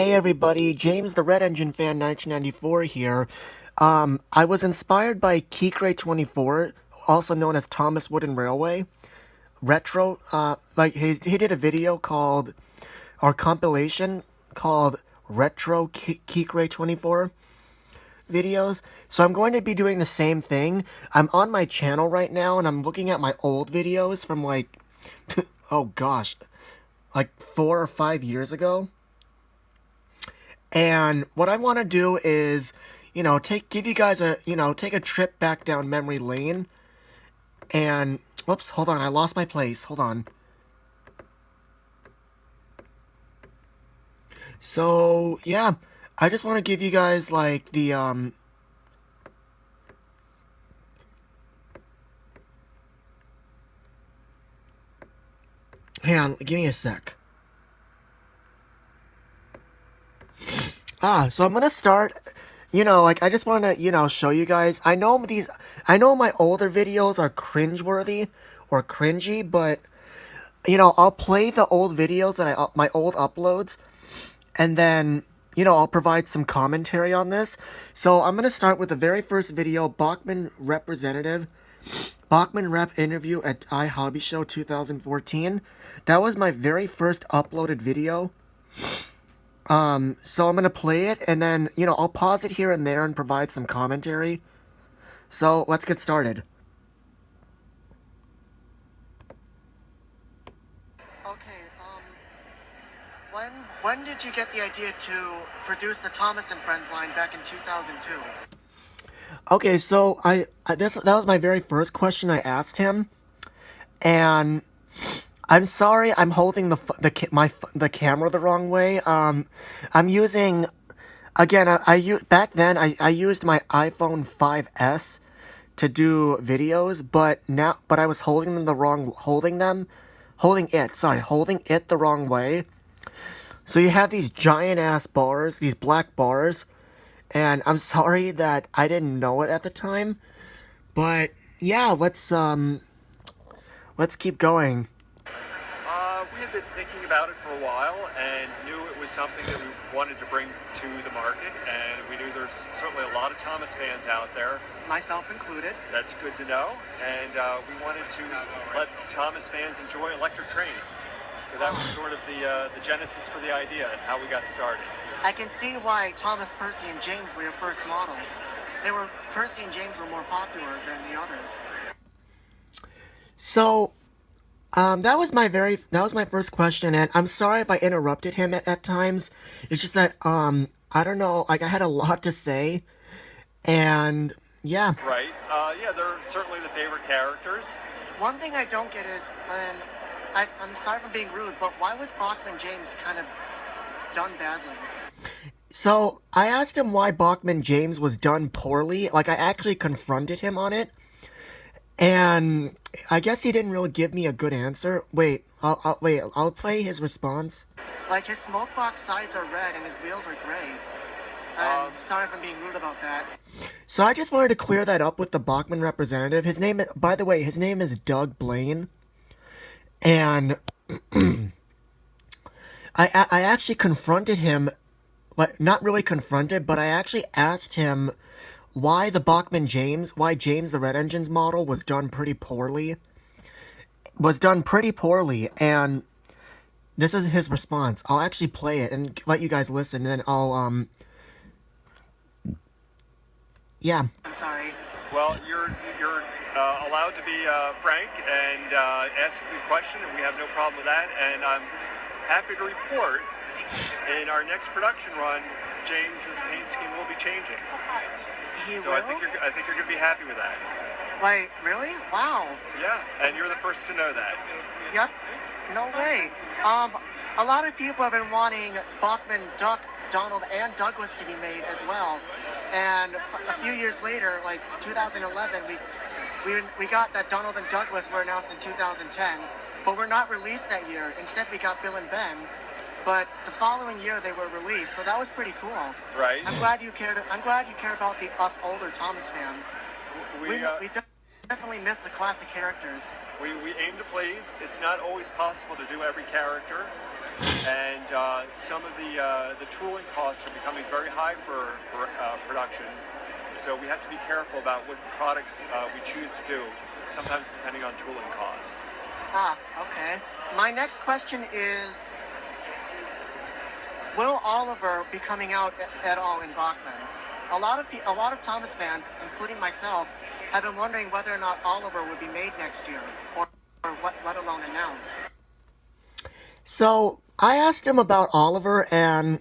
Hey everybody, James the Red Engine Fan 1994 here. I was inspired by Kikray24, also known as Thomas Wooden Railway. Retro, he did a video called, or compilation called Retro Kikray24 videos. So I'm going to be doing the same thing. I'm on my channel right now and I'm looking at my old videos from like, oh gosh, like 4 or 5 years ago. And what I want to do is, give you guys take a trip back down memory lane. And, whoops, hold on, I lost my place. Hold on. So, yeah, I just want to give you guys, like, hang on, give me a sec. So I'm gonna start, I just want to, show you guys. I know my older videos are cringeworthy or cringy, but, I'll play the old videos my old uploads, and then, I'll provide some commentary on this. So I'm gonna start with the very first video, Bachmann Rep interview at iHobby Show 2014. That was my very first uploaded video. So I'm gonna play it, and then, I'll pause it here and there and provide some commentary. So, let's get started. Okay, when did you get the idea to produce the Thomas and Friends line back in 2002? Okay, so that was my very first question I asked him, and I'm sorry, I'm holding the camera the wrong way. I'm using, again, back then I used my iPhone 5S to do videos, but I was holding it the wrong way. So you have these giant ass bars, these black bars, and I'm sorry that I didn't know it at the time, but yeah, let's keep going. We had been thinking about it for a while and knew it was something that we wanted to bring to the market, and we knew there's certainly a lot of Thomas fans out there. Myself included. That's good to know, and we wanted to let Thomas fans enjoy electric trains. So that was sort of the genesis for the idea and how we got started. I can see why Thomas, Percy, and James were your first models. Percy and James were more popular than the others. So, that was my first question, and I'm sorry if I interrupted him at times. It's just that, I don't know, like, I had a lot to say, and, yeah. Right, yeah, they're certainly the favorite characters. One thing I don't get is, and I'm sorry for being rude, but why was Bachmann James kind of done badly? So, I asked him why Bachmann James was done poorly. Like, I actually confronted him on it. And I guess he didn't really give me a good answer. Wait, I'll play his response. Like, his smoke box sides are red and his wheels are gray. I'm sorry if I'm being rude about that. So I just wanted to clear that up with the Bachmann representative. By the way, his name is Doug Blaine. And I actually confronted him, but not really confronted, but I actually asked him why James the Red Engine's model was done pretty poorly. And this is his response. I'll actually play it and let you guys listen, and then I'll, yeah. I'm sorry. Well, you're allowed to be frank and ask a question, and we have no problem with that. And I'm happy to report in our next production run, James's paint scheme will be changing. So I think you're going to be happy with that. Wait, really? Wow. Yeah, and you're the first to know that. Yep. No way. A lot of people have been wanting Bachmann, Duck, Donald, and Douglas to be made as well. And a few years later, like 2011, we got that Donald and Douglas were announced in 2010, but were not released that year. Instead, we got Bill and Ben. But the following year they were released, so that was pretty cool. Right. I'm glad you care about us older Thomas fans. We definitely miss the classic characters. We aim to please. It's not always possible to do every character, and some of the tooling costs are becoming very high for production. So we have to be careful about what products we choose to do, sometimes depending on tooling cost. Ah, okay. My next question is, will Oliver be coming out at all in Bachmann? A lot of Thomas fans, including myself, have been wondering whether or not Oliver would be made next year, or what, let alone announced. So I asked him about Oliver, and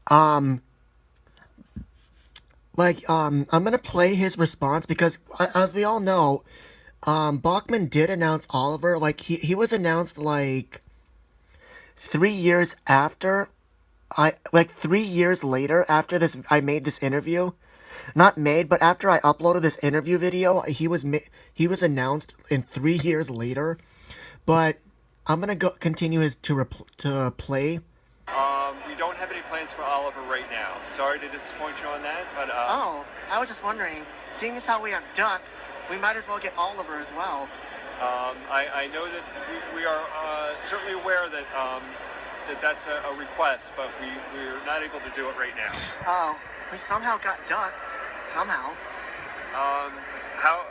I'm gonna play his response because, as we all know, Bachmann did announce Oliver. Like he was announced like 3 years after. 3 years later after this, I made this interview. Not made, but after I uploaded this interview video, he was announced in 3 years later. But I'm gonna continue to play. We don't have any plans for Oliver right now. Sorry to disappoint you on that, but Oh, I was just wondering, seeing as how we have Duck, we might as well get Oliver as well. I know that we are certainly aware that that's a request, but we're not able to do it right now. Oh, we somehow got Duck. Somehow. How?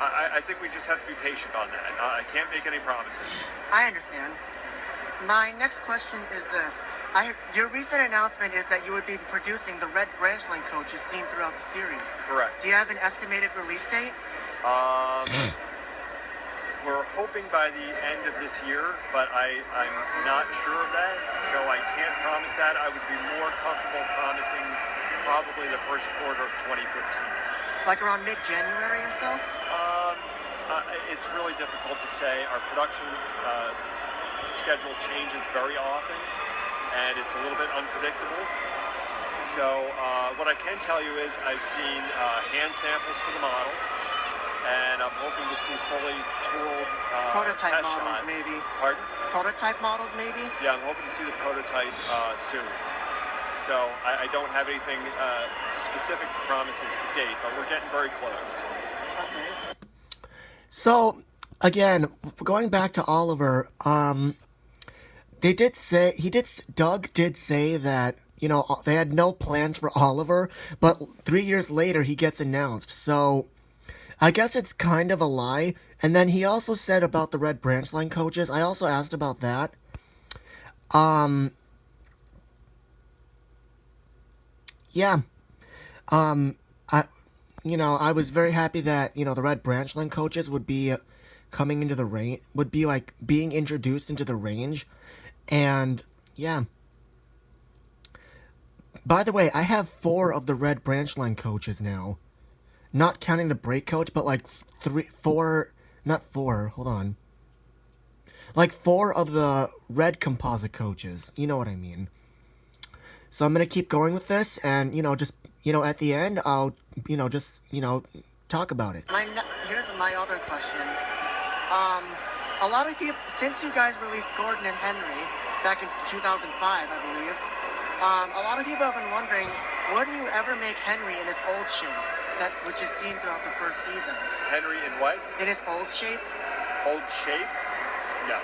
I think we just have to be patient on that. I can't make any promises. I understand. My next question is this. Your recent announcement is that you would be producing the red branch line coaches seen throughout the series. Correct. Do you have an estimated release date? We're hoping by the end of this year, but I'm not sure of that, so I can't promise that. I would be more comfortable promising probably the first quarter of 2015. Like around mid-January or so? It's really difficult to say. Our production schedule changes very often, and it's a little bit unpredictable. So what I can tell you is I've seen hand samples for the model, and I'm hoping to see fully tooled Prototype test models, shots. maybe. Pardon? Prototype models, maybe? Yeah, I'm hoping to see the prototype soon. So I don't have anything specific promises to date, but we're getting very close. Okay. So, again, going back to Oliver, Doug did say that, they had no plans for Oliver, but 3 years later he gets announced. So, I guess it's kind of a lie. And then he also said about the red branch line coaches. I also asked about that. Yeah. I was very happy that, the red branch line coaches would be coming into the range, would be like being introduced into the range. And yeah. By the way, I have 4 of the red branch line coaches now. Not counting the brake coach, but like 4, hold on. Like 4 of the red composite coaches. You know what I mean. So I'm going to keep going with this, and, just, at the end, I'll, talk about it. Here's my other question. A lot of people, since you guys released Gordon and Henry back in 2005, I believe, a lot of people have been wondering, would you ever make Henry in his old shape, which is seen throughout the first season? Henry in what? In his old shape? Old shape? No.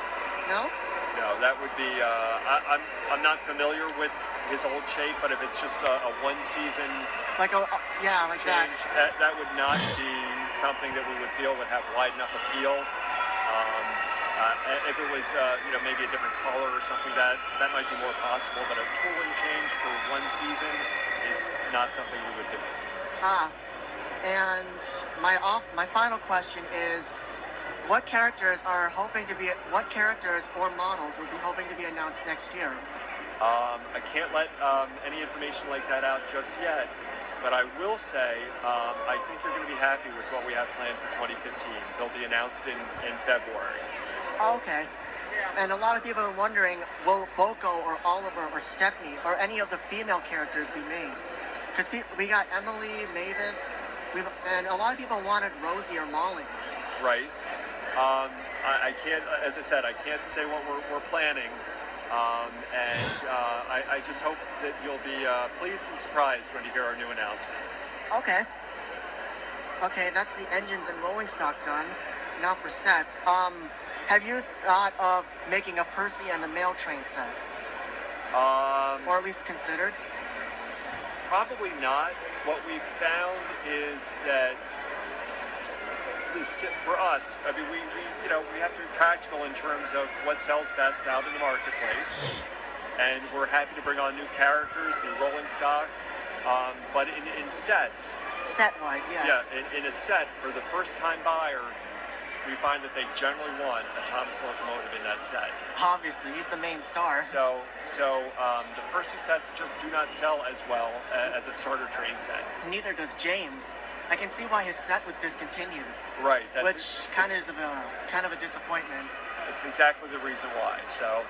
No? No, that would be. I'm not familiar with his old shape, but if it's just a one season like change, that would not be something that we would feel would have wide enough appeal. If it was maybe a different color or something, that might be more possible. But a tooling change for one season is not something we would do. And my final question is, what characters or models would be hoping to be announced next year? I can't let any information like that out just yet, but I will say I think you're going to be happy with what we have planned for 2015. They'll be announced in February. Okay. And a lot of people are wondering, will Boko or Oliver or Stephanie or any of the female characters be made? Because we got Emily, Mavis, and a lot of people wanted Rosie or Molly. Right. I can't, as I said, I can't say what we're planning. I just hope that you'll be pleased and surprised when you hear our new announcements. Okay. Okay, that's the engines and rolling stock done. Now for sets. Have you thought of making a Percy and the Mail Train set? Or at least considered? Probably not. What we've found is that for us, I mean, we have to be practical in terms of what sells best out in the marketplace, and we're happy to bring on new characters, new rolling stock, but in sets. Set-wise, yes. Yeah, in a set, for the first-time buyer, we find that they generally want a Thomas locomotive in that set. Obviously, he's the main star. So the Percy sets just do not sell as well as a starter train set. Neither does James. I can see why his set was discontinued. Right. Which kind of a disappointment. It's exactly the reason why. So.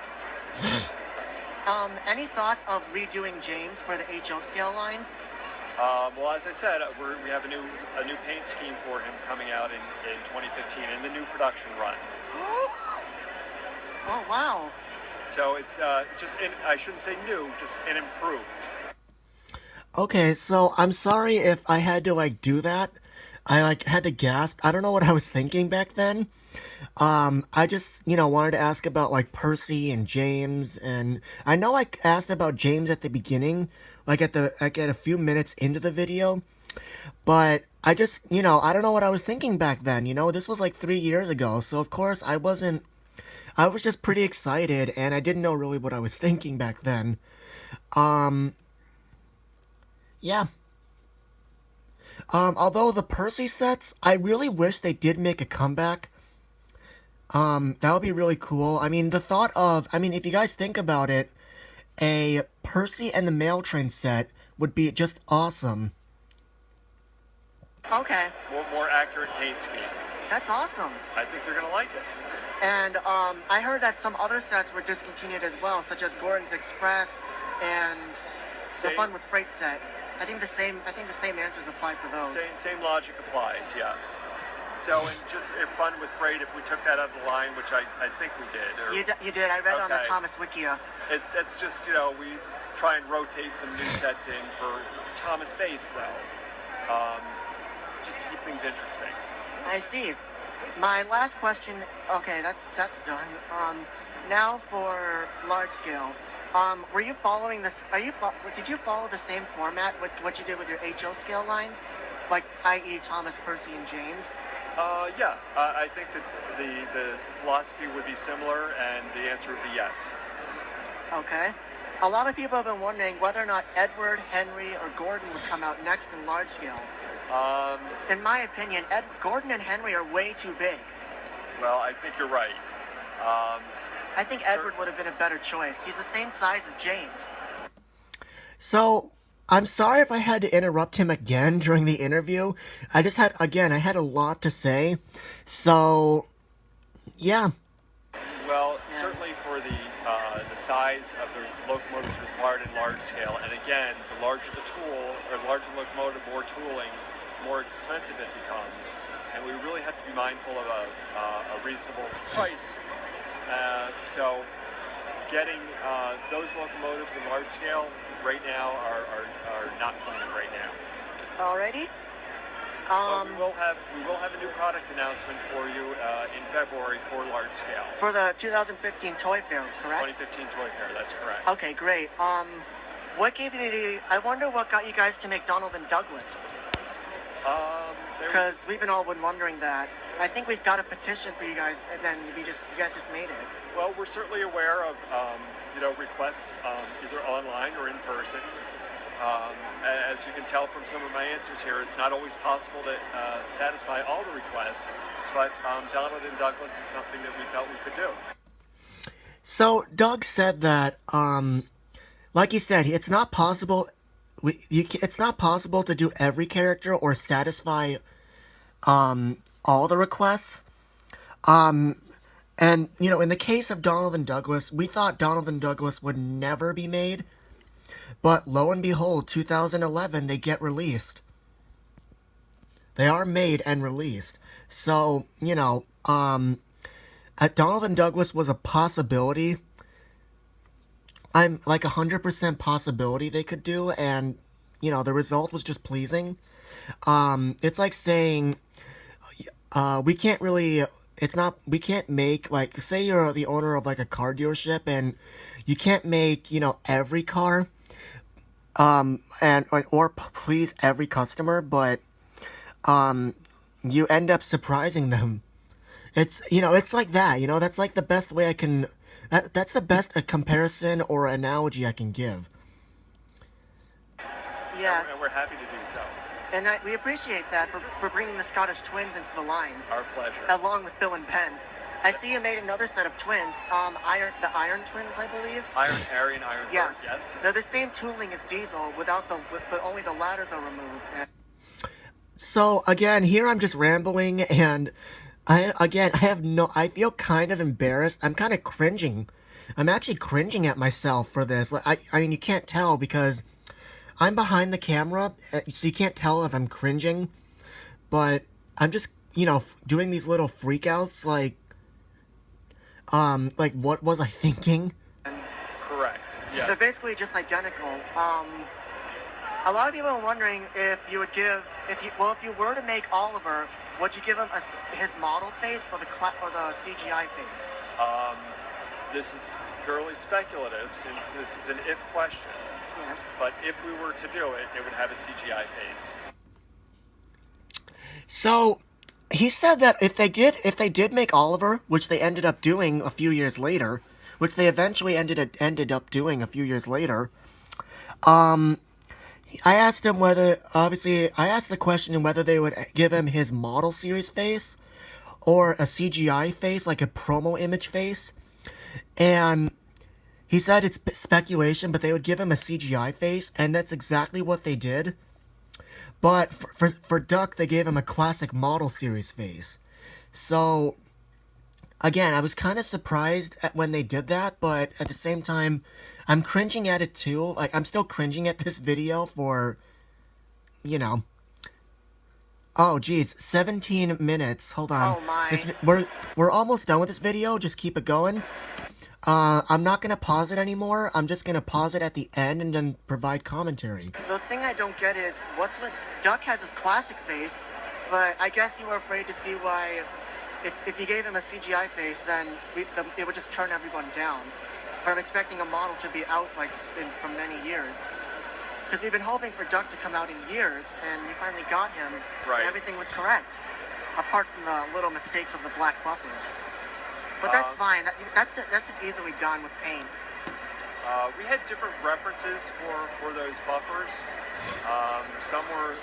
Any thoughts of redoing James for the HO scale line? Well, as I said, we have a new paint scheme for him coming out in 2015 in the new production run. Oh, wow. So it's I shouldn't say new, just an improved. Okay, so I'm sorry if I had to do that. I had to gasp. I don't know what I was thinking back then. I just, wanted to ask about Percy and James, and I know I asked about James at the beginning, at a few minutes into the video, but I just, I don't know what I was thinking back then, this was 3 years ago, so of course I was just pretty excited, and I didn't know really what I was thinking back then. Yeah. Although the Percy sets, I really wish they did make a comeback. That would be really cool. I mean, if you guys think about it, a Percy and the Mail Train set would be just awesome. Okay. More accurate paint scheme. That's awesome. I think you're gonna like it. And, I heard that some other sets were discontinued as well, such as Gordon's Express and the Fun with Freight set. I think the same answers apply for those. Same logic applies, yeah. So, and just Fun with Freight, if we took that out of the line, which I think we did. You did. I read on the Thomas Wikia. It's just, we try and rotate some new sets in for Thomas base, though. Just to keep things interesting. I see. My last question, okay, that's done. Now for large scale. Were you following this? Did you follow the same format what you did with your HO scale line, i.e. Thomas, Percy, and James? Yeah. I think that the philosophy would be similar, and the answer would be yes. Okay. A lot of people have been wondering whether or not Edward, Henry, or Gordon would come out next in large scale. In my opinion, Gordon and Henry are way too big. Well, I think you're right. I think Edward would have been a better choice. He's the same size as James. So, I'm sorry if I had to interrupt him again during the interview. I had a lot to say. So, yeah. Well, certainly for the size of the locomotives required in large scale, and again, the larger the tool, or larger the locomotive, more tooling, more expensive it becomes. And we really have to be mindful of a reasonable price. So getting those locomotives in large scale right now are not planned right now. Alrighty. But we will have a new product announcement for you in February for large scale. For the 2015 Toy Fair, correct? 2015 Toy Fair, that's correct. Okay, great. What gave you I wonder what got you guys to make Donald and Douglas? Because we've all been wondering that. I think we've got a petition for you guys, and then you guys just made it. Well, we're certainly aware of requests either online or in person. As you can tell from some of my answers here, it's not always possible to satisfy all the requests, but Donald and Douglas is something that we felt we could do. So Doug said that, like he said, it's not possible. It's not possible to do every character or satisfy all the requests. And in the case of Donald and Douglas, we thought Donald and Douglas would never be made. But lo and behold, 2011, they get released. They are made and released. So, Donald and Douglas was a possibility. I'm 100% possibility they could do, and, the result was just pleasing. It's like saying, we can't really we can't make, like, say you're the owner of like a car dealership and you can't make, every car, and or please every customer, but you end up surprising them. It's like that, that's like the best way I can, that's the best comparison or analogy I can give. Yes. And we're happy to do so. And we appreciate that for bringing the Scottish twins into the line. Our pleasure. Along with Bill and Penn. I see you made another set of twins. The Iron Twins, I believe. Iron Harry and Iron Yes. Bird, yes. They're the same tooling as Diesel, but only the ladders are removed. So again, here I'm just rambling, and I feel kind of embarrassed. I'm kind of cringing. I'm actually cringing at myself for this. I mean, you can't tell because I'm behind the camera, so you can't tell if I'm cringing, but I'm just, doing these little freakouts, like what was I thinking? Correct, yeah. They're basically just identical. A lot of people are wondering if you were to make Oliver, would you give him his model face or the CGI face? This is purely speculative, since this is an if question. Yes. But if we were to do it, it would have a CGI face. So, he said that if they did make Oliver, which they ended up doing a few years later, which they eventually ended up doing a few years later, I asked him I asked the question whether they would give him his model series face or a CGI face, like a promo image face, and he said it's speculation, but they would give him a CGI face, and that's exactly what they did. But for Duck, they gave him a classic model series face. So, again, I was kind of surprised when they did that, but at the same time, I'm cringing at it too. Like, I'm still cringing at this video for, Oh, geez, 17 minutes. Hold on. Oh, my. We're almost done with this video. Just keep it going. I'm not gonna pause it anymore. I'm just gonna pause it at the end and then provide commentary. The thing I don't get is, what's with Duck has his classic face, but I guess you were afraid to see why, if you gave him a CGI face, then it would just turn everyone down from expecting a model to be out for many years. Because we've been hoping for Duck to come out in years, and we finally got him, right. And everything was correct, apart from the little mistakes of the black buffers. But that's fine. That's just easily done with paint. We had different references for those buffers. Some were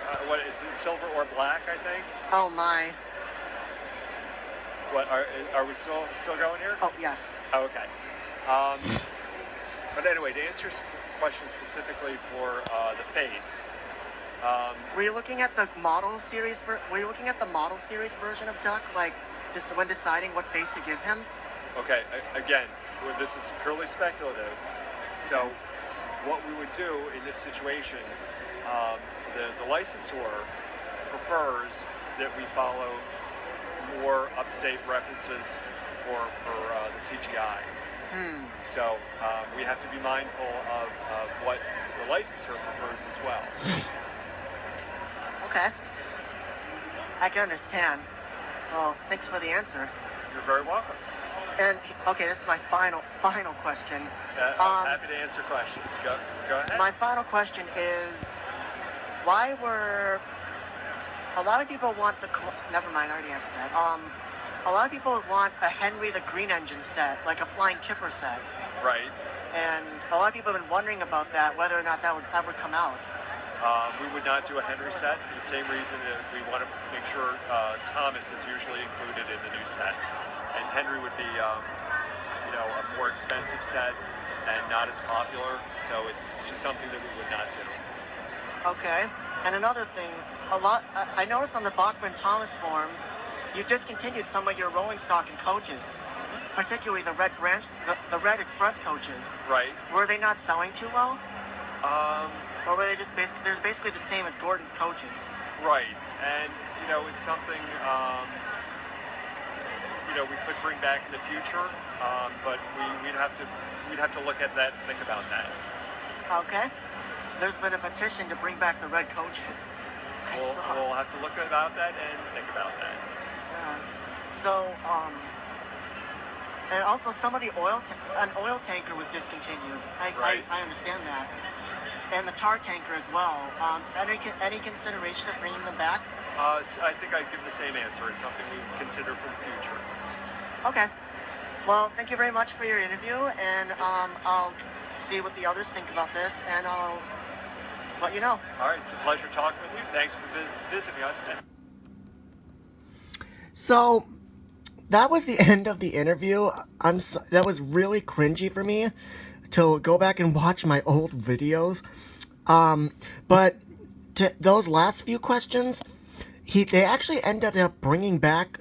is it silver or black, I think. Oh my. What are we still going here? Oh yes. Oh, okay. But anyway, to answer your question specifically for the face. Were you looking at the model series? Were you looking at the model series version of Duck, when deciding what face to give him? Okay, again, this is purely speculative. So, what we would do in this situation, the licensor prefers that we follow more up-to-date references for the CGI. So, we have to be mindful of what the licensor prefers as well. Okay. I can understand. Well, thanks for the answer. You're very welcome. And, okay, this is my final question. I'm happy to answer questions. Go ahead. My final question is, why were... A lot of people want never mind, I already answered that. A lot of people want a Henry the Green Engine set, like a Flying Kipper set. Right. And a lot of people have been wondering about that, whether or not that would ever come out. We would not do a Henry set for the same reason that we want to make sure Thomas is usually included in the new set. And Henry would be, a more expensive set and not as popular. So it's just something that we would not do. Okay. And another thing, I noticed on the Bachmann Thomas forums, you discontinued some of your rolling stock and coaches, particularly the Red Branch, the Red Express coaches. Right. Were they not selling too well? Or were they just they're basically the same as Gordon's coaches? Right, and it's something we could bring back in the future, but we'd have to look at that and think about that. Okay. There's been a petition to bring back the red coaches. We'll have to look about that and think about that. So, and also some of the an oil tanker was discontinued. Right. I understand that. And the tar tanker as well. Any consideration of bringing them back? So I think I'd give the same answer. It's something we would consider for the future. Okay. Well, thank you very much for your interview, and I'll see what the others think about this, and I'll let you know. All right, it's a pleasure talking with you. Thanks for visiting us. So, that was the end of the interview. That was really cringy for me to go back and watch my old videos. But to those last few questions, they actually ended up bringing back.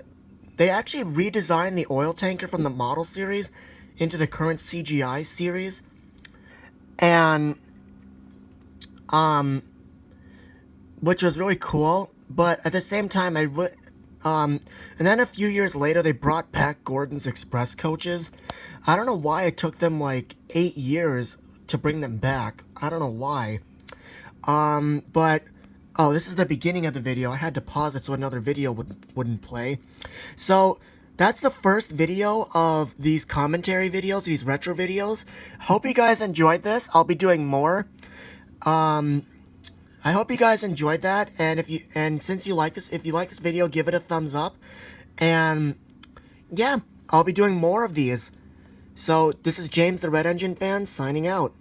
They actually redesigned the oil tanker from the model series into the current CGI series, and which was really cool. But at the same time, and then a few years later, they brought back Gordon's Express coaches. I don't know why it took them like 8 years to bring them back. I don't know why. But oh, this is the beginning of the video. I had to pause it so another video wouldn't play. So that's the first video of these commentary videos, these retro videos. Hope you guys enjoyed this. I'll be doing more. I hope you guys enjoyed that, and since you like this, if you like this video, give it a thumbs up, and yeah, I'll be doing more of these. So this is James the Red Engine Fan signing out.